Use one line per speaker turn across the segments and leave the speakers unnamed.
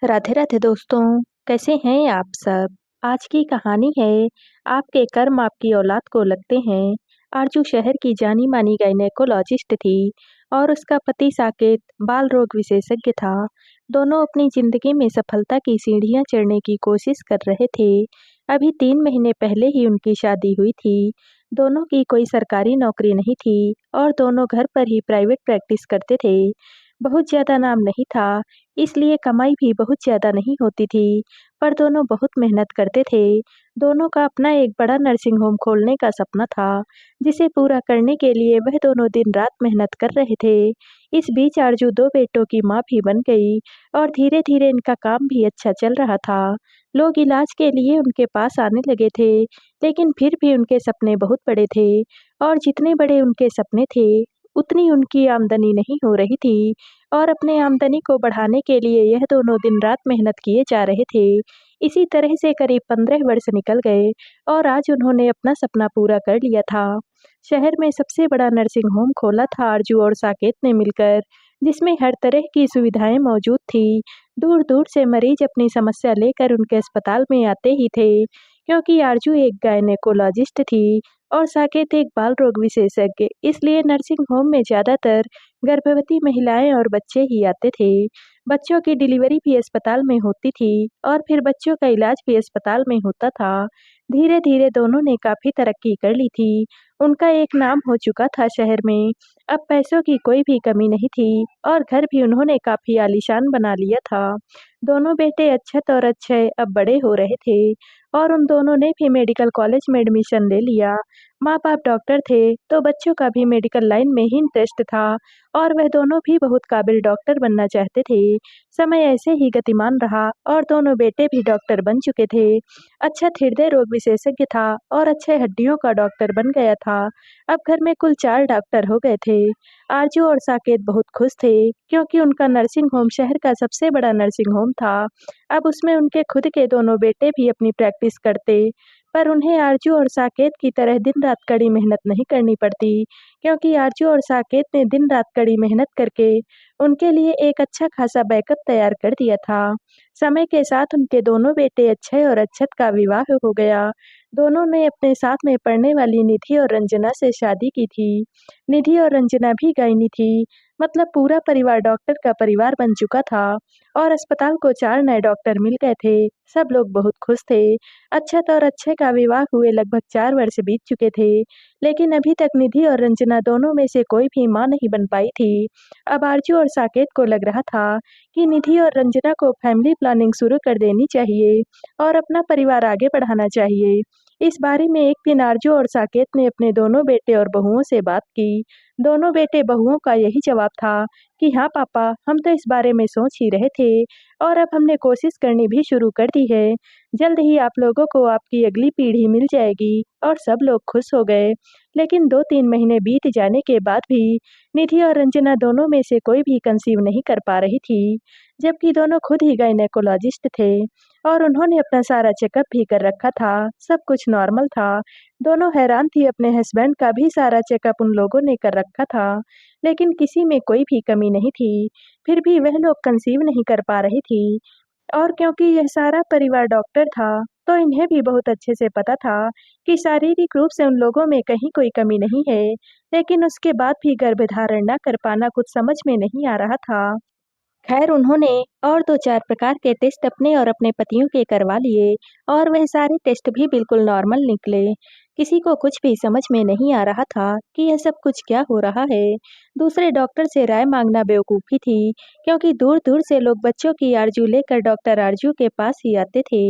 राधे राधे दोस्तों, कैसे हैं आप सब? आज की कहानी है आपके कर्म आपकी औलाद को लगते हैं। आरजू शहर की जानी-मानी गायनेकोलॉजिस्ट थी और उसका पति साकेत बाल रोग विशेषज्ञ था। दोनों अपनी ज़िंदगी में सफलता की सीढ़ियाँ चढ़ने की कोशिश कर रहे थे। अभी 3 महीने पहले ही उनकी शादी हुई थी। दोनों की कोई सरकारी नौकरी नहीं थी और दोनों घर पर ही प्राइवेट प्रैक्टिस करते थे। बहुत ज़्यादा नाम नहीं था, इसलिए कमाई भी बहुत ज़्यादा नहीं होती थी, पर दोनों बहुत मेहनत करते थे। दोनों का अपना एक बड़ा नर्सिंग होम खोलने का सपना था, जिसे पूरा करने के लिए वह दोनों दिन-रात मेहनत कर रहे थे। इस बीच आरजू 2 बेटों की माँ भी बन गई और धीरे-धीरे इनका काम भी अच्छा चल रहा था। लोग इलाज के लिए उनके पास आने लगे थे, लेकिन फिर भी उनके सपने बहुत बड़े थे और जितने बड़े उनके सपने थे, उतनी उनकी आमदनी नहीं हो रही थी। और अपने आमदनी को बढ़ाने के लिए यह दोनों दिन-रात मेहनत किए जा रहे थे। इसी तरह से करीब 15 वर्ष निकल गए और आज उन्होंने अपना सपना पूरा कर लिया था। शहर में सबसे बड़ा नर्सिंग होम खोला था आरजू और साकेत ने मिलकर, जिसमें हर तरह की सुविधाएं मौजूद थी। दूर-दूर से मरीज अपनी समस्या लेकर उनके अस्पताल में आते ही थे, क्योंकि आरजू एक गायनेकोलॉजिस्ट थी और साकेत एक बाल रोग विशेषज्ञ, इसलिए नर्सिंग होम में ज़्यादातर गर्भवती महिलाएं और बच्चे ही आते थे। बच्चों की डिलीवरी भी अस्पताल में होती थी और फिर बच्चों का इलाज भी अस्पताल में होता था। धीरे-धीरे दोनों ने काफ़ी तरक्की कर ली थी। उनका एक नाम हो चुका था शहर में। अब पैसों की कोई भी कमी नहीं थी और घर भी उन्होंने काफ़ी आलीशान बना लिया था। दोनों बेटे अक्षत और अक्षय अब बड़े हो रहे थे और उन दोनों ने भी मेडिकल कॉलेज में एडमिशन ले लिया। माँ-बाप डॉक्टर थे, तो बच्चों का भी मेडिकल लाइन में ही इंटरेस्ट था और वह दोनों भी बहुत काबिल डॉक्टर बनना चाहते थे। समय ऐसे ही गतिमान रहा और दोनों बेटे भी डॉक्टर बन चुके थे। अक्षत हृदय रोग विशेषज्ञ था और अक्षय हड्डियों का डॉक्टर बन गया था। अब घर में कुल 4 डॉक्टर हो गए थे। आरजू और साकेत बहुत खुश थे, क्योंकि उनका नर्सिंग होम शहर का सबसे बड़ा नर्सिंग होम था। अब उसमें उनके खुद के दोनों बेटे भी अपनी प्रैक्टिस करते, पर उन्हें आरजू और साकेत की तरह दिन-रात कड़ी मेहनत नहीं करनी पड़ती, क्योंकि आरजू और साकेत ने दिन-रात कड़ी मेहनत करके उनके लिए एक अच्छा खासा बैकअप तैयार कर दिया था। समय के साथ उनके दोनों बेटे अक्षय और अक्षत का विवाह हो गया। दोनों ने अपने साथ में पढ़ने वाली निधि और रंजना से शादी की थी। निधि और रंजना भी गायनी थी, मतलब पूरा परिवार डॉक्टर का परिवार बन चुका था और अस्पताल को 4 नए डॉक्टर मिल गए थे। सब लोग बहुत खुश थे। अक्षत और अक्षय का विवाह हुए लगभग 4 वर्ष बीत चुके थे, लेकिन अभी तक निधि और रंजना दोनों में से कोई भी मां नहीं बन पाई थी। अब आरजू और साकेत को लग रहा था कि निधि और रंजना को फैमिली प्लानिंग शुरू कर देनी चाहिए और अपना परिवार आगे बढ़ाना चाहिए। इस बारे में एक दिन आरजू और साकेत ने अपने दोनों बेटे और बहुओं से बात की। दोनों बेटे बहुओं का यही जवाब था कि हाँ पापा, हम तो इस बारे में सोच ही रहे थे और अब हमने कोशिश करनी भी शुरू कर दी है। जल्द ही आप लोगों को आपकी अगली पीढ़ी मिल जाएगी और सब लोग खुश हो गए। लेकिन 2-3 महीने बीत जाने के बाद भी निधि और रंजना दोनों में से कोई भी कंसीव नहीं कर पा रही थी, जबकि दोनों खुद ही गायनेकोलॉजिस्ट थे और उन्होंने अपना सारा चेकअप भी कर रखा था। सब कुछ नॉर्मल था। दोनों हैरान थी, अपने हस्बैंड का भी सारा चेकअप उन लोगों ने कर रखा था, लेकिन किसी में कोई भी कमी नहीं थी। फिर भी वह लोग कंसीव नहीं कर पा रही थी और क्योंकि यह सारा परिवार डॉक्टर था, तो इन्हें भी बहुत अच्छे से पता था कि शारीरिक रूप से उन लोगों में कहीं कोई कमी नहीं है, लेकिन उसके बाद भी गर्भधारण न कर पाना कुछ समझ में नहीं आ रहा था। खैर उन्होंने और 2-4 प्रकार के टेस्ट अपने और अपने पतियों के करवा लिए और वह सारे टेस्ट भी बिल्कुल नॉर्मल निकले। किसी को कुछ भी समझ में नहीं आ रहा था कि यह सब कुछ क्या हो रहा है। दूसरे डॉक्टर से राय मांगना बेवकूफ़ी थी, क्योंकि दूर-दूर से लोग बच्चों की आरजू लेकर डॉक्टर आरजू के पास ही आते थे।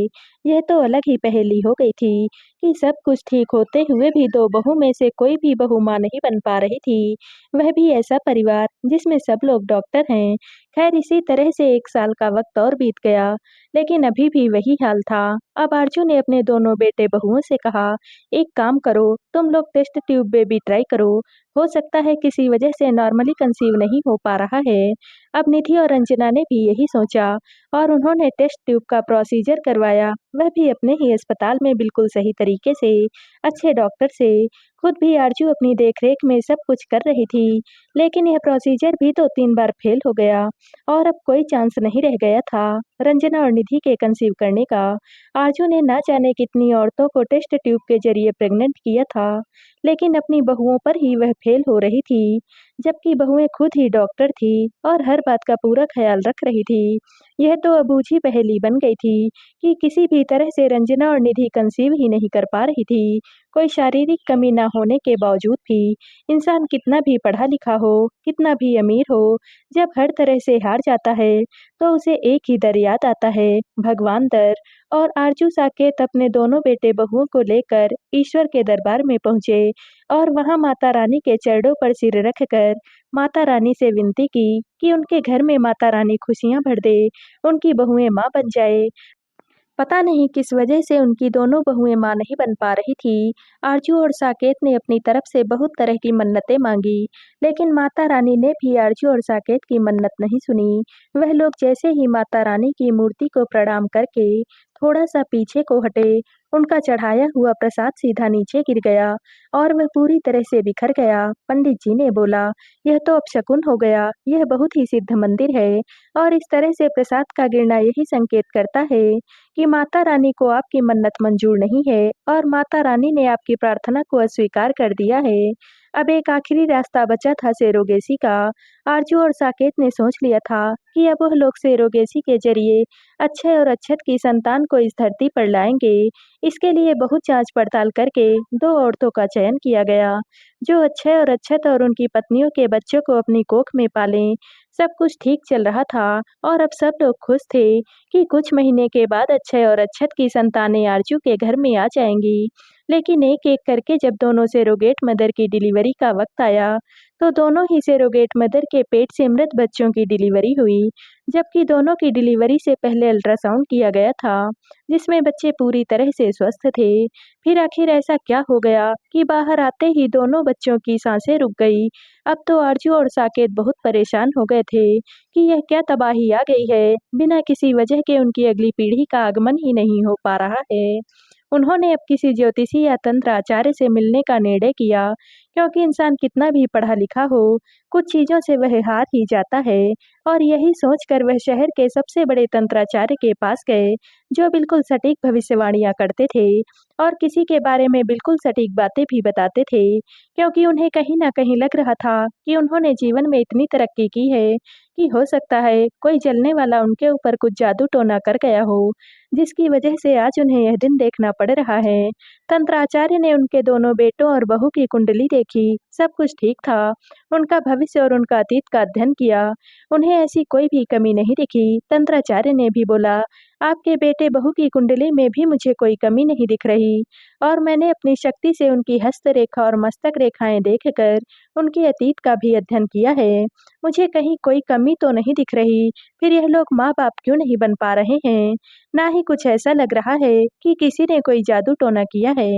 यह तो अलग ही पहेली हो गई थी कि सब कुछ ठीक होते हुए भी 2 बहू में से कोई भी बहू माँ नहीं बन पा रही थी, वह भी ऐसा परिवार जिसमें सब लोग डॉक्टर हैं। खैर इसी तरह से 1 साल का वक़्त और बीत गया, लेकिन अभी भी वही हाल था। अब आरजू ने अपने दोनों बेटे-बहुओं से कहा, "एक काम करो, तुम लोग टेस्ट ट्यूब बेबी ट्राई करो। हो सकता है किसी वजह से नॉर्मली कंसीव नहीं हो पा रहा है।" अब निधि और रंजना ने भी यही सोचा और उन्होंने टेस्ट ट्यूब का प्रोसीजर करवाया, वह भी अपने ही अस्पताल में बिल्कुल सही तरीके से, अच्छे डॉक्टर से। खुद भी आरजू अपनी देखरेख में सब कुछ कर रही थी, लेकिन यह प्रोसीजर भी तो 3 बार फेल हो गया और अब कोई चांस नहीं रह गया था रंजना और निधि के कंसीव करने का। आरजू ने ना जाने कितनी औरतों को टेस्ट ट्यूब के जरिए प्रेग्नेंट किया था, लेकिन अपनी बहुओं पर ही वह फेल हो रही थी, जबकि बहुएं खुद ही डॉक्टर थी और हर बात का पूरा ख्याल रख रही थी। यह तो अबूझी पहेली बन गई थी कि किसी भी तरह से रंजना और निधि कंसीव ही नहीं कर पा रही थी। कोई शारीरिक कमी ना होने के बावजूद भी इंसान कितना भी पढ़ा लिखा हो, कितना भी अमीर हो, जब हर तरह से हार जाता है, तो उसे एक ही दर याद आता है, भगवान दर। और आरजू साकेत अपने दोनों बेटे बहुओं को लेकर ईश्वर के दरबार में पहुंचे और वहां माता रानी के चरणों पर सिर रखकर माता रानी से विनती की कि उनके घर में माता रानी खुशियां भर दे, उनकी बहुएं मां बन जाए। पता नहीं किस वजह से उनकी दोनों बहुएं मां नहीं बन पा रही थी। आरजू और साकेत ने अपनी तरफ से बहुत तरह की मन्नतें मांगी, लेकिन माता रानी ने भी आरजू और साकेत की मन्नत नहीं सुनी। वह लोग जैसे ही माता रानी की मूर्ति को प्रणाम करके थोड़ा सा पीछे को हटे, उनका चढ़ाया हुआ प्रसाद सीधा नीचे गिर गया और वह पूरी तरह से बिखर गया। पंडित जी ने बोला, यह तो अपशकुन हो गया, यह बहुत ही सिद्ध मंदिर है और इस तरह से प्रसाद का गिरना यही संकेत करता है कि माता रानी को आपकी मन्नत मंजूर नहीं है और माता रानी ने आपकी प्रार्थना को अस्वीकार कर दिया है। अब एक आखिरी रास्ता बचा था सेरोगेसी का। आरजू और साकेत ने सोच लिया था कि अब वह लोग सेरोगेसी के जरिए अक्षय और अक्षत की संतान को इस धरती पर लाएंगे। इसके लिए बहुत जांच पड़ताल करके 2 औरतों का चयन किया गया, जो अक्षय और अक्षत और उनकी पत्नियों के बच्चों को अपनी कोख में पालें। सब कुछ ठीक चल रहा था और अब सब लोग खुश थे कि कुछ महीने के बाद अक्षय और अक्षत की संतानें आरजू के घर में आ जाएंगी। लेकिन एक-एक करके जब दोनों सेरोगेट मदर की डिलीवरी का वक्त आया, तो दोनों ही सेरोगेट मदर के पेट से मृत बच्चों की डिलीवरी हुई, जबकि दोनों की डिलीवरी से पहले अल्ट्रासाउंड किया गया था, जिसमें बच्चे पूरी तरह से स्वस्थ थे। फिर आखिर ऐसा क्या हो गया कि बाहर आते ही दोनों बच्चों की सांसें रुक गई। अब तो आरजू और साकेत बहुत परेशान हो गए थे कि यह क्या तबाही आ गई है, बिना किसी वजह के उनकी अगली पीढ़ी का आगमन ही नहीं हो पा रहा है। उन्होंने अब किसी ज्योतिषी या तंत्र आचार्य से मिलने का निर्णय किया, क्योंकि इंसान कितना भी पढ़ा लिखा हो, कुछ चीज़ों से वह हार ही जाता है। और यही सोचकर वह शहर के सबसे बड़े तंत्राचार्य के पास गए, जो बिल्कुल सटीक भविष्यवाणियाँ करते थे और किसी के बारे में बिल्कुल सटीक बातें भी बताते थे, क्योंकि उन्हें कहीं न कहीं लग रहा था कि उन्होंने जीवन में इतनी तरक्की की है कि हो सकता है कोई जलने वाला उनके ऊपर कुछ जादू टोना कर गया हो, जिसकी वजह से आज उन्हें यह दिन देखना पड़ रहा है। तंत्राचार्य ने उनके दोनों बेटों और बहू की कुंडली देखी, सब कुछ ठीक था। उनका भविष्य और उनका अतीत का अध्ययन किया, उन्हें ऐसी कोई भी कमी नहीं दिखी। तंत्राचार्य ने भी बोला, आपके बेटे बहू की कुंडली में भी मुझे कोई कमी नहीं दिख रही और मैंने अपनी शक्ति से उनकी हस्तरेखा और मस्तक रेखाएं देखकर उनके अतीत का भी अध्ययन किया है। मुझे कहीं कोई कमी तो नहीं दिख रही, फिर यह लोग माँ-बाप क्यों नहीं बन पा रहे हैं? ना ही कुछ ऐसा लग रहा है कि किसी ने कोई जादू टोना किया है।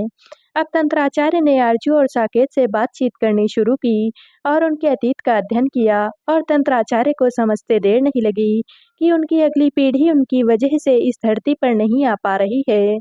अब तंत्राचार्य ने आरजू और साकेत से बातचीत करनी शुरू की और उनके अतीत का अध्ययन किया और तंत्राचार्य को समझते देर नहीं लगी कि उनकी अगली पीढ़ी उनकी वजह से इस धरती पर नहीं आ पा रही है।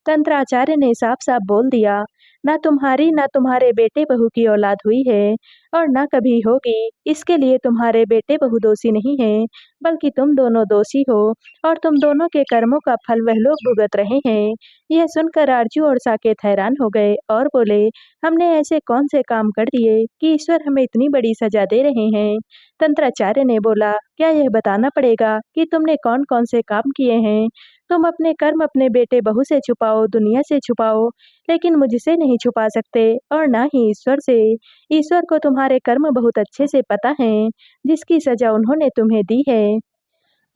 तंत्राचार्य ने साफ-साफ बोल दिया, ना तुम्हारी ना तुम्हारे बेटे बहू की औलाद हुई है और ना कभी होगी। इसके लिए तुम्हारे बेटे बहू दोषी नहीं हैं, बल्कि तुम दोनों दोषी हो और तुम दोनों के कर्मों का फल वह लोग भुगत रहे हैं। यह सुनकर आरजू और साकेत हैरान हो गए और बोले, हमने ऐसे कौन से काम कर दिए कि ईश्वर हमें इतनी बड़ी सजा दे रहे हैं? तंत्राचार्य ने बोला, क्या यह बताना पड़ेगा कि तुमने कौन-कौन से काम किए हैं? तुम अपने कर्म अपने बेटे बहू से छुपाओ, दुनिया से छुपाओ, लेकिन मुझसे नहीं छुपा सकते और ना ही ईश्वर से। ईश्वर को तुम्हारे कर्म बहुत अच्छे से पता है, जिसकी सजा उन्होंने तुम्हें दी है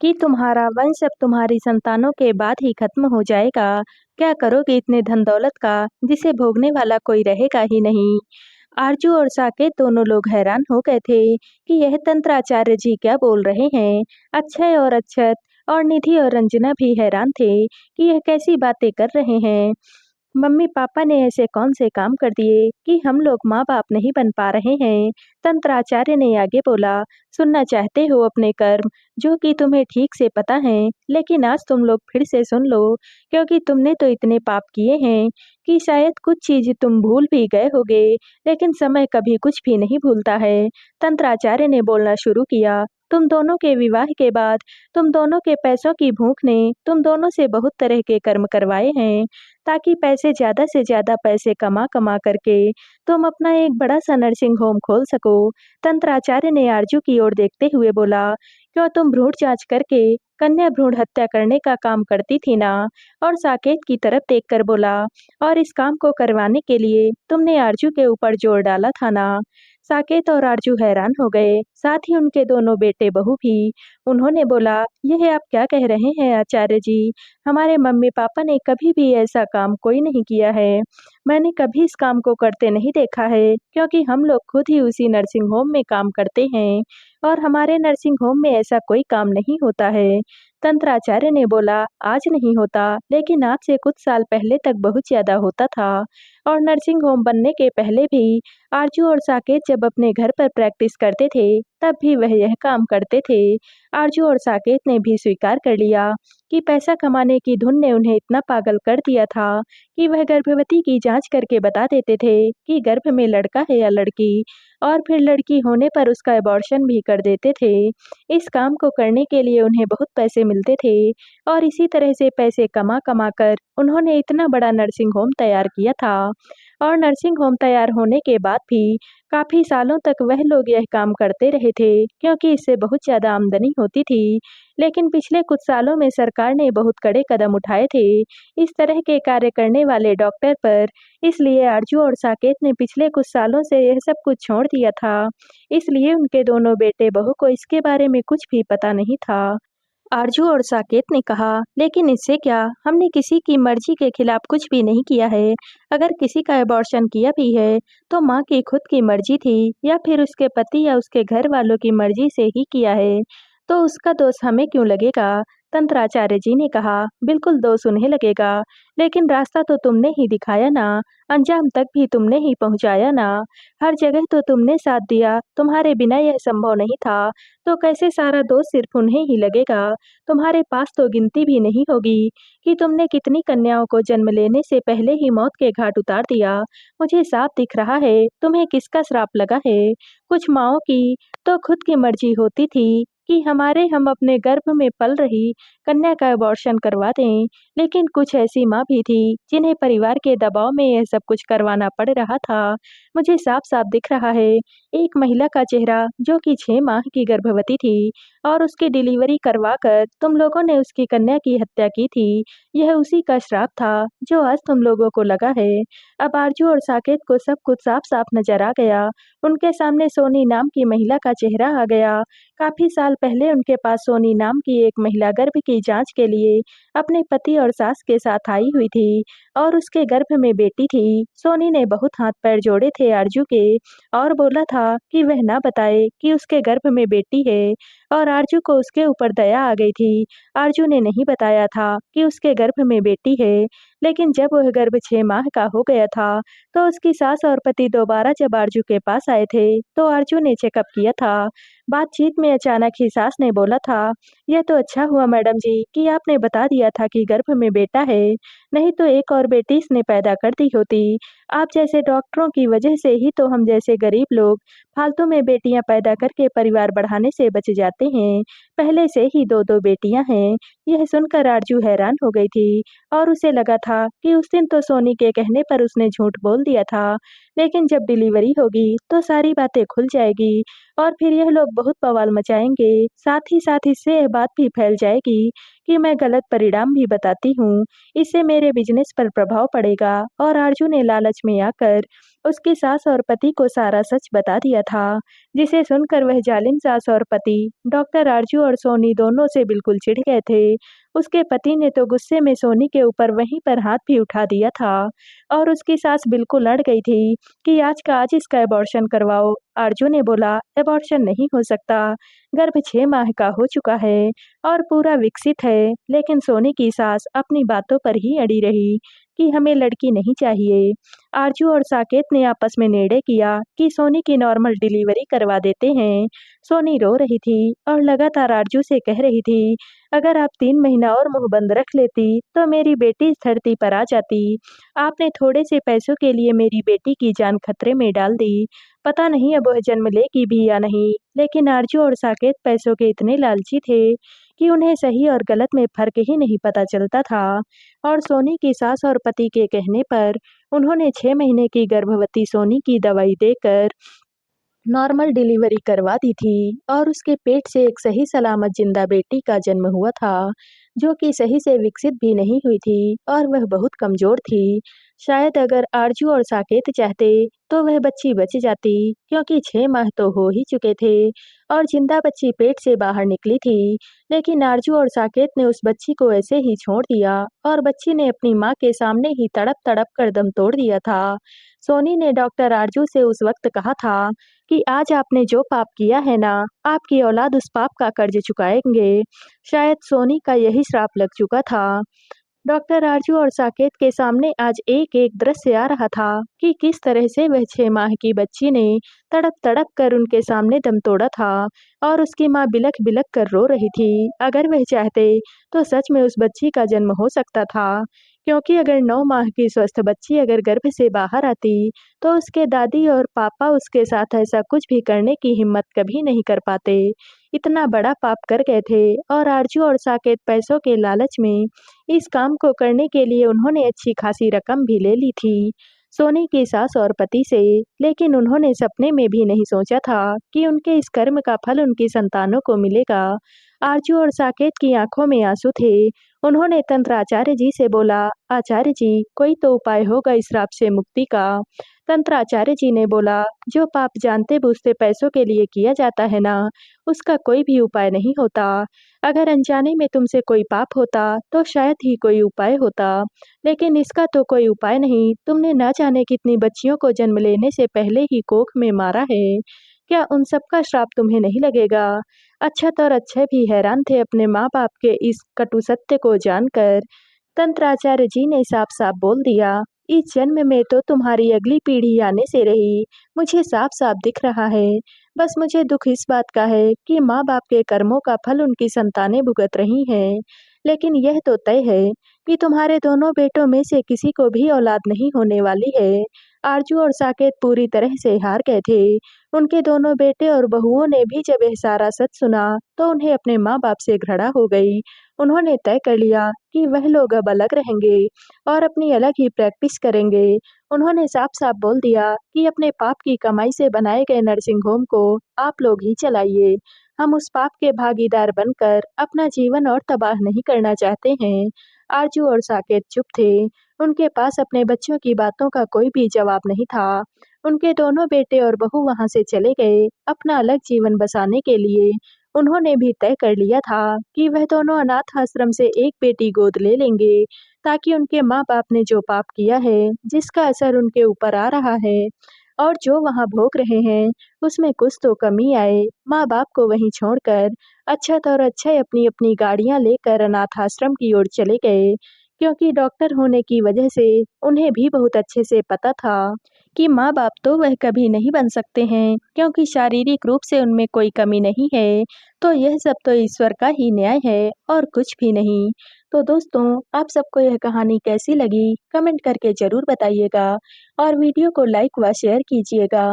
कि तुम्हारा वंश अब तुम्हारी संतानों के बाद ही खत्म हो जाएगा। क्या करोगे इतने धन दौलत का, जिसे भोगने वाला कोई रहेगा ही नहीं। आरजू और साकेत दोनों लोग हैरान हो गए थे कि यह तंत्राचार्य जी क्या बोल रहे हैं। अक्षय और अक्षत और निधि और रंजना भी हैरान थे कि यह कैसी बातें कर रहे हैं। मम्मी पापा ने ऐसे कौन से काम कर दिए कि हम लोग माँ बाप नहीं बन पा रहे हैं। तंत्राचार्य ने आगे बोला, सुनना चाहते हो अपने कर्म, जो कि तुम्हें ठीक से पता है, लेकिन आज तुम लोग फिर से सुन लो, क्योंकि तुमने तो इतने पाप किए हैं कि शायद कुछ चीज़ तुम भूल भी गए होगे, लेकिन समय कभी कुछ भी नहीं भूलता है। तंत्राचार्य ने बोलना शुरू किया, तुम दोनों के विवाह के बाद तुम दोनों के पैसों की भूख ने तुम दोनों से बहुत तरह के कर्म करवाए हैं, ताकि पैसे ज़्यादा से ज़्यादा पैसे कमा कमा करके तुम अपना एक बड़ा सा नर्सिंग होम खोल सको। तंत्राचार्य ने आरजू की ओर देखते हुए बोला, क्यों तुम भ्रूण जांच करके कन्या भ्रूण हत्या करने का काम करती थी ना? और साकेत की तरफ देखकर बोला, और इस काम को करवाने के लिए तुमने आरजू के ऊपर जोर डाला था ना? साकेत और आरजू हैरान हो गए, साथ ही उनके दोनों बेटे बहू भी। उन्होंने बोला, यह आप क्या कह रहे हैं आचार्य जी? हमारे मम्मी पापा ने कभी भी ऐसा काम कोई नहीं किया है। मैंने कभी इस काम को करते नहीं देखा है, क्योंकि हम लोग खुद ही उसी नर्सिंग होम में काम करते हैं और हमारे नर्सिंग होम में ऐसा कोई काम नहीं होता है। तंत्राचार्य ने बोला, आज नहीं होता, लेकिन आज से कुछ साल पहले तक बहुत ज़्यादा होता था। और नर्सिंग होम बनने के पहले भी आरजू और साकेत जब अपने घर पर प्रैक्टिस करते थे, तब भी वह यह काम करते थे। आरजू और साकेत ने भी स्वीकार कर लिया कि पैसा कमाने की धुन ने उन्हें इतना पागल कर दिया था कि वह गर्भवती की जांच करके बता देते थे कि गर्भ में लड़का है या लड़की, और फिर लड़की होने पर उसका अबॉर्शन भी कर देते थे। इस काम को करने के लिए उन्हें बहुत पैसे मिलते थे और इसी तरह से पैसे कमा कमा कर उन्होंने इतना बड़ा नर्सिंग होम तैयार किया था। और नर्सिंग होम तैयार होने के बाद भी काफ़ी सालों तक वह लोग यह काम करते रहे थे, क्योंकि इससे बहुत ज़्यादा आमदनी होती थी। लेकिन पिछले कुछ सालों में सरकार ने बहुत कड़े कदम उठाए थे इस तरह के कार्य करने वाले डॉक्टर पर। इसलिए आरजू और साकेत ने पिछले कुछ सालों से यह सब कुछ छोड़ दिया था। इसलिए उनके दोनों बेटे बहू को इसके बारे में कुछ भी पता नहीं था। आरजू और साकेत ने कहा, लेकिन इससे क्या? हमने किसी की मर्जी के खिलाफ कुछ भी नहीं किया है। अगर किसी का अबॉर्शन किया भी है, तो माँ की खुद की मर्जी थी या फिर उसके पति या उसके घर वालों की मर्जी से ही किया है, तो उसका दोष हमें क्यों लगेगा? तंत्राचार्य जी ने कहा, बिल्कुल दोष उन्हें लगेगा, लेकिन रास्ता तो तुमने ही दिखाया ना, अंजाम तक भी तुमने ही पहुंचाया ना। हर जगह तो तुमने साथ दिया, तुम्हारे बिना यह संभव नहीं था, तो कैसे सारा दोष सिर्फ उन्हें ही लगेगा? तुम्हारे पास तो गिनती भी नहीं होगी कि तुमने कितनी कन्याओं को जन्म लेने से पहले ही मौत के घाट उतार दिया। मुझे साफ दिख रहा है तुम्हें किसका श्राप लगा है। कुछ माँओं की तो खुद की मर्जी होती थी कि हम अपने गर्भ में पल रही कन्या का अबॉर्शन करवा दें, लेकिन कुछ ऐसी माँ भी थी जिन्हें परिवार के दबाव में यह सब कुछ करवाना पड़ रहा था। मुझे साफ साफ दिख रहा है एक महिला का चेहरा जो कि 6 माह की गर्भवती थी और उसकी डिलीवरी करवाकर तुम लोगों ने उसकी कन्या की हत्या की थी। यह उसी का श्राप था जो आज तुम लोगों को लगा है। अब आरजू और साकेत को सब कुछ साफ-साफ नजर आ गया। उनके सामने सोनी नाम की महिला का चेहरा आ गया। काफ़ी साल पहले उनके पास सोनी नाम की एक महिला गर्भ की जाँच के लिए अपने पति और सास के साथ आई हुई थी और उसके गर्भ में बेटी थी। सोनी ने बहुत हाथ-पैर जोड़े थे आरजू के और बोला था कि वह ना बताए कि उसके गर्भ में बेटी है, और आरजू को उसके ऊपर दया आ गई थी। आरजू ने नहीं बताया था कि उसके गर्भ में बेटी है, लेकिन जब वह गर्भ 6 माह का हो गया था, तो उसकी सास और पति दोबारा जब आरजू के पास आए थे, तो आरजू ने चेकअप किया था। बातचीत में अचानक ही सास ने बोला था, "यह तो अच्छा हुआ मैडम जी कि आपने बता दिया था कि गर्भ में बेटा है, नहीं तो एक और बेटी इसने पैदा कर दी होती। आप जैसे डॉक्टरों की वजह से ही तो हम जैसे गरीब लोग फालतू में बेटियां पैदा करके परिवार बढ़ाने से बच जाते हैं। पहले से ही 2-2 बेटियां हैं।" यह सुनकर आरजू हैरान हो गई थी और उसे लगा था कि उस दिन तो सोनी के कहने पर उसने झूठ बोल दिया था, लेकिन जब डिलीवरी होगी तो सारी बातें खुल जाएगी और फिर यह लोग बहुत बवाल मचाएंगे। साथ ही साथ इससे यह बात भी फैल जाएगी कि मैं गलत परिणाम भी बताती हूँ, इससे मेरे बिजनेस पर प्रभाव पड़ेगा। और आरजू ने लालच में आकर उसकी सास और पति को सारा सच बता दिया था, जिसे सुनकर वह जालिम सास और पति डॉक्टर आरजू और सोनी दोनों से बिल्कुल चिढ़ गए थे। उसके पति ने तो गुस्से में सोनी के ऊपर वहीं पर हाथ भी उठा दिया था और उसकी सास बिल्कुल अड़ गई थी कि आज का आज इसका अबॉर्शन करवाओ। आरजू ने बोला, अबॉर्शन नहीं हो सकता, गर्भ 6 माह का हो चुका है और पूरा विकसित है, लेकिन सोनी की सास अपनी बातों पर ही अड़ी रही। कि हमें लड़की नहीं चाहिए। आरजू और साकेत ने आपस में निर्णय किया कि सोनी की नॉर्मल डिलीवरी करवा देते हैं। सोनी रो रही थी और लगातार आरजू से कह रही थी, अगर आप 3 महीना और मुंह बंद रख लेती तो मेरी बेटी इस धरती पर आ जाती। आपने थोड़े से पैसों के लिए मेरी बेटी की जान खतरे में डाल दी। पता नहीं अब वह जन्म लेगी भी या नहीं। लेकिन आरजू और साकेत पैसों के इतने लालची थे कि उन्हें सही और गलत में फर्क ही नहीं पता चलता था। और सोनी की सास और पति के कहने पर उन्होंने 6 महीने की गर्भवती सोनी की दवाई देकर नॉर्मल डिलीवरी करवा दी थी और उसके पेट से एक सही सलामत जिंदा बेटी का जन्म हुआ था, जो कि सही से विकसित भी नहीं हुई थी और वह बहुत कमज़ोर थी। शायद अगर आरजू और साकेत चाहते तो वह बच्ची बच जाती, क्योंकि 6 माह तो हो ही चुके थे और जिंदा बच्ची पेट से बाहर निकली थी। लेकिन आरजू और साकेत ने उस बच्ची को ऐसे ही छोड़ दिया और बच्ची ने अपनी माँ के सामने ही तड़प-तड़प कर दम तोड़ दिया था। सोनी ने डॉक्टर आरजू से उस वक्त कहा था कि आज आपने जो पाप किया है ना, आपकी औलाद उस पाप का कर्ज चुकाएँगे। शायद सोनी का यही श्राप लग चुका था। डॉक्टर आरजू और साकेत के सामने आज एक-एक दृश्य आ रहा था कि किस तरह से वह 6 माह की बच्ची ने तड़प-तड़प कर उनके सामने दम तोड़ा था और उसकी माँ बिलख-बिलख कर रो रही थी। अगर वह चाहते तो सच में उस बच्ची का जन्म हो सकता था, क्योंकि अगर 9 माह की स्वस्थ बच्ची अगर गर्भ से बाहर आती, तो उसके दादी और पापा उसके साथ ऐसा कुछ भी करने की हिम्मत कभी नहीं कर पाते। इतना बड़ा पाप कर गए थे और आरजू और साकेत पैसों के लालच में इस काम को करने के लिए उन्होंने अच्छी खासी रकम भी ले ली थी सोनी की सास और पति से। लेकिन उन्होंने सपने में भी नहीं सोचा था कि उनके इस कर्म का फल उनकी संतानों को मिलेगा। आरजू और साकेत की आंखों में आंसू थे। उन्होंने तंत्र आचार्य जी से बोला, आचार्य जी, कोई तो उपाय होगा इस श्राप से मुक्ति का। तंत्र आचार्य जी ने बोला, जो पाप जानते बूझते पैसों के लिए किया जाता है ना, उसका कोई भी उपाय नहीं होता। अगर अनजाने में तुमसे कोई पाप होता तो शायद ही कोई उपाय होता, लेकिन इसका तो कोई उपाय नहीं। तुमने न जाने कितनी बच्चियों को जन्म लेने से पहले ही कोख में मारा है। क्या उन सब का श्राप तुम्हें नहीं लगेगा? अक्षत और अक्षय भी हैरान थे अपने माँ बाप के इस कटु सत्य को जानकर। तंत्राचार्य जी ने साफ-साफ बोल दिया, इस जन्म में तो तुम्हारी अगली पीढ़ी आने से रही, मुझे साफ-साफ दिख रहा है। बस मुझे दुख इस बात का है कि माँ-बाप के कर्मों का फल उनकी संतानें भुगत रही हैं। लेकिन यह तो तय है कि तुम्हारे दोनों बेटों में से किसी को भी औलाद नहीं होने वाली है। आरजू और साकेत पूरी तरह से हार गए थे। उनके दोनों बेटे और बहुओं ने भी जब यह सारा सच सुना, तो उन्हें अपने माँ-बाप से घृणा हो गई। उन्होंने तय कर लिया कि वह लोग अब अलग रहेंगे और अपनी अलग ही प्रैक्टिस करेंगे। उन्होंने साफ-साफ बोल दिया कि अपने पाप की कमाई से बनाए गए नर्सिंग होम को आप लोग ही चलाइए। हम उस पाप के भागीदार बनकर अपना जीवन और तबाह नहीं करना चाहते हैं। आरजू और साकेत चुप थे। उनके पास अपने बच्चों की बातों का कोई भी जवाब नहीं था। उनके दोनों बेटे और बहू वहाँ से चले गए, अपना अलग जीवन बसाने के लिए। उन्होंने भी तय कर लिया था कि वह दोनों अनाथ आश्रम से एक बेटी गोद ले लेंगे, ताकि उनके माँ-बाप ने जो पाप किया है, जिसका असर उनके ऊपर आ रहा है और जो वहाँ भोग रहे हैं, उसमें कुछ तो कमी आए। माँ-बाप को वहीं छोड़कर अक्षत और अक्षय अपनी-अपनी गाड़ियाँ लेकर अनाथ आश्रम की ओर चले गए, क्योंकि डॉक्टर होने की वजह से उन्हें भी बहुत अच्छे से पता था कि माँ-बाप तो वह कभी नहीं बन सकते हैं, क्योंकि शारीरिक रूप से उनमें कोई कमी नहीं है। तो यह सब तो ईश्वर का ही न्याय है और कुछ भी नहीं। तो दोस्तों, आप सबको यह कहानी कैसी लगी? कमेंट करके ज़रूर बताइएगा और वीडियो को लाइक व शेयर कीजिएगा।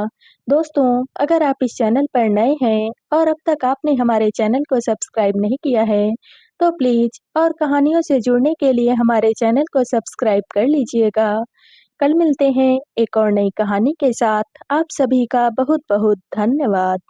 दोस्तों, अगर आप इस चैनल पर नए हैं और अब तक आपने हमारे चैनल को सब्सक्राइब नहीं किया है, तो प्लीज़ और कहानियों से जुड़ने के लिए हमारे चैनल को सब्सक्राइब कर लीजिएगा। कल मिलते हैं एक और नई कहानी के साथ। आप सभी का बहुत-बहुत धन्यवाद।